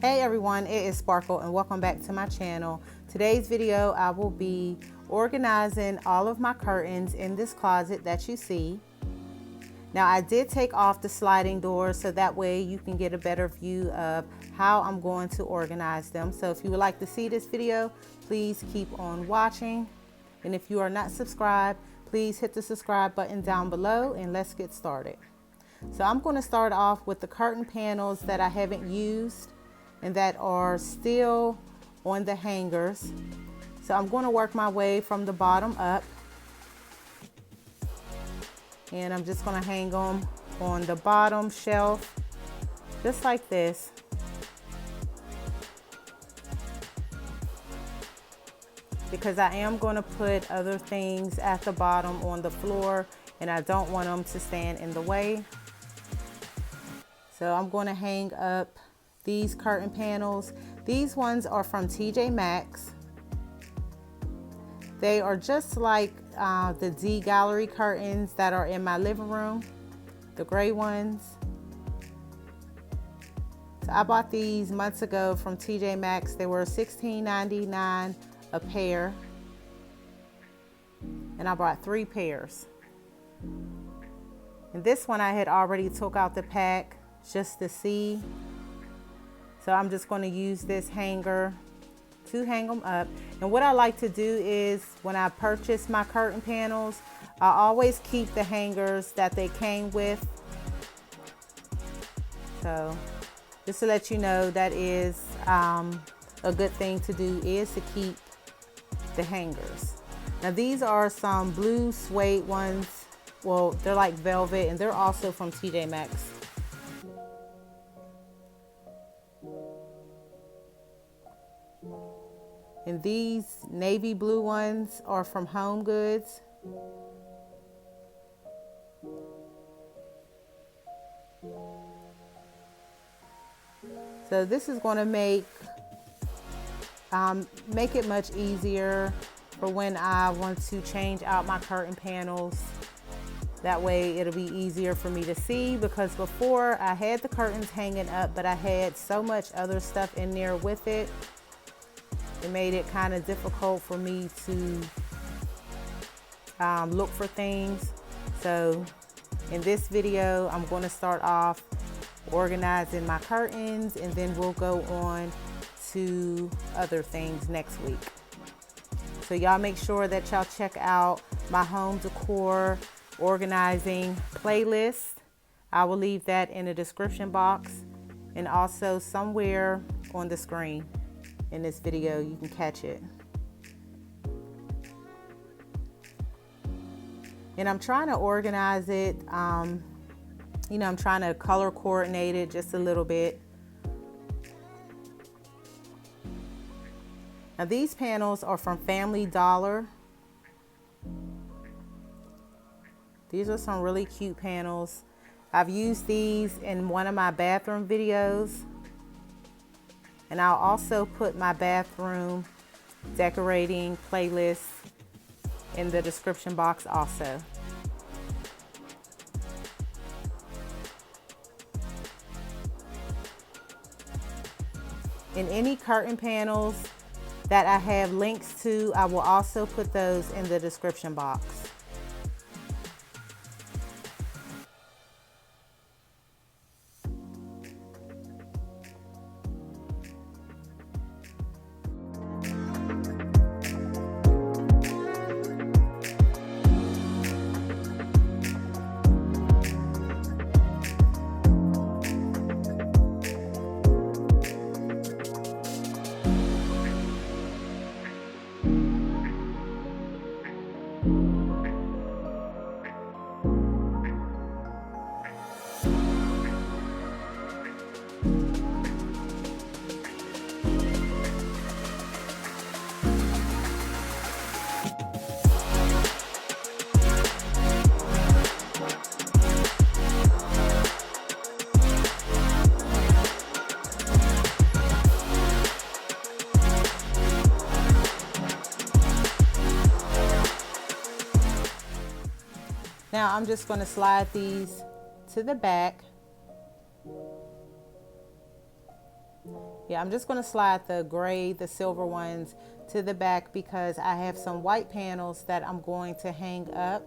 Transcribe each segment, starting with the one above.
Hey everyone, it is Sparkle and welcome back to my channel. Today's video I will be organizing all of my curtains in this closet that you see. Now I did take off the sliding doors so that way you can get a better view of how I'm going to organize them. So if you would like to see this video, please keep on watching. And if you are not subscribed, please hit the subscribe button down below and let's get started. So I'm going to start off with the curtain panels that I haven't used and that are still on the hangers. So I'm going to work my way from the bottom up. And I'm just going to hang them on the bottom shelf, just like this. Because I am going to put other things at the bottom on the floor and I don't want them to stand in the way. So I'm going to hang up these curtain panels. These ones are from TJ Maxx. They are just like the D Gallery curtains that are in my living room, the gray ones. So I bought these months ago from TJ Maxx. They were $16.99 a pair. And I bought 3 pairs. And this one I had already took out the pack just to see. So I'm just going to use this hanger to hang them up. And what I like to do is when I purchase my curtain panels, I always keep the hangers that they came with. So just to let you know, that is a good thing to do, is to keep the hangers. Now these are some blue suede ones. Well, they're like velvet and they're also from TJ Maxx. And these navy blue ones are from Home Goods. So this is going to make it much easier for when I want to change out my curtain panels. That way it'll be easier for me to see, because before I had the curtains hanging up, but I had so much other stuff in there with it. It made it kind of difficult for me to look for things. So in this video, I'm going to start off organizing my curtains and then we'll go on to other things next week. So y'all make sure that y'all check out my home decor organizing playlist. I will leave that in the description box and also somewhere on the screen. In this video, you can catch it. And I'm trying to organize it, you know, I'm trying to color coordinate it just a little bit. Now these panels are from Family Dollar. These are some really cute panels. I've used these in one of my bathroom videos. And I'll also put my bathroom decorating playlist in the description box also. And any curtain panels that I have links to, I will also put those in the description box. Now I'm just going to slide these to the back. Yeah, I'm just going to slide the gray, the silver ones to the back because I have some white panels that I'm going to hang up,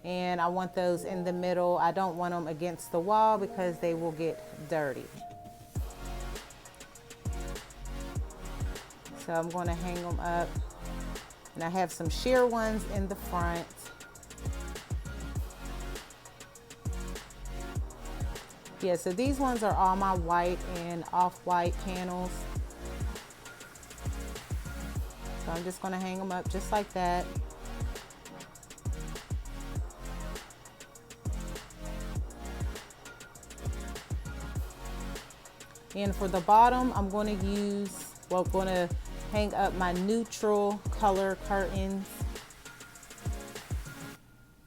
and I want those in the middle. I don't want them against the wall because they will get dirty. So I'm going to hang them up, and I have some sheer ones in the front. Yeah, so these ones are all my white and off-white panels. So I'm just going to hang them up just like that. And for the bottom, I'm going to use, well, going to hang up my neutral color curtains.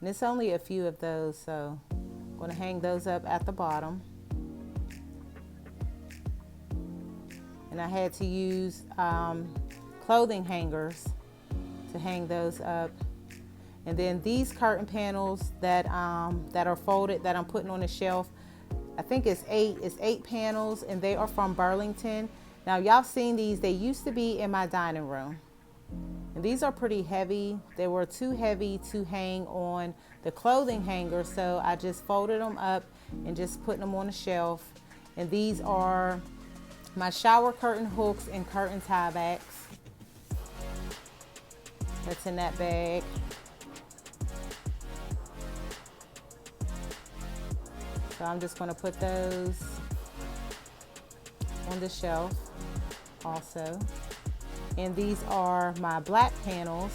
And it's only a few of those, so I'm going to hang those up at the bottom. And I had to use clothing hangers to hang those up. And then these curtain panels that are folded that I'm putting on the shelf, I think it's eight panels, and they are from Burlington. Now y'all seen these, they used to be in my dining room. And these are pretty heavy. They were too heavy to hang on the clothing hanger, so I just folded them up and just put them on the shelf. And these are my shower curtain hooks and curtain tie backs. That's in that bag. So I'm just going to put those on the shelf also. And these are my black panels.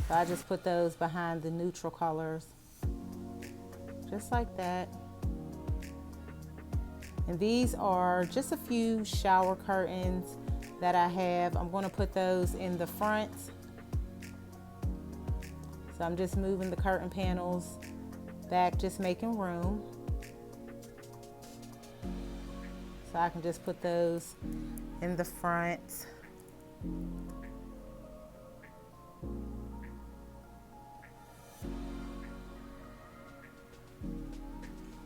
So I just put those behind the neutral colors, just like that. And these are just a few shower curtains that I have. I'm going to put those in the front. So I'm just moving the curtain panels back, just making room. So I can just put those in the front.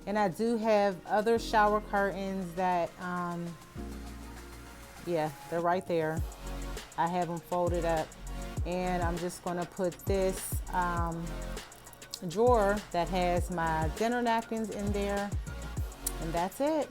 And I do have other shower curtains that, yeah, they're right there. I have them folded up. And I'm just gonna put this drawer that has my dinner napkins in there, and that's it.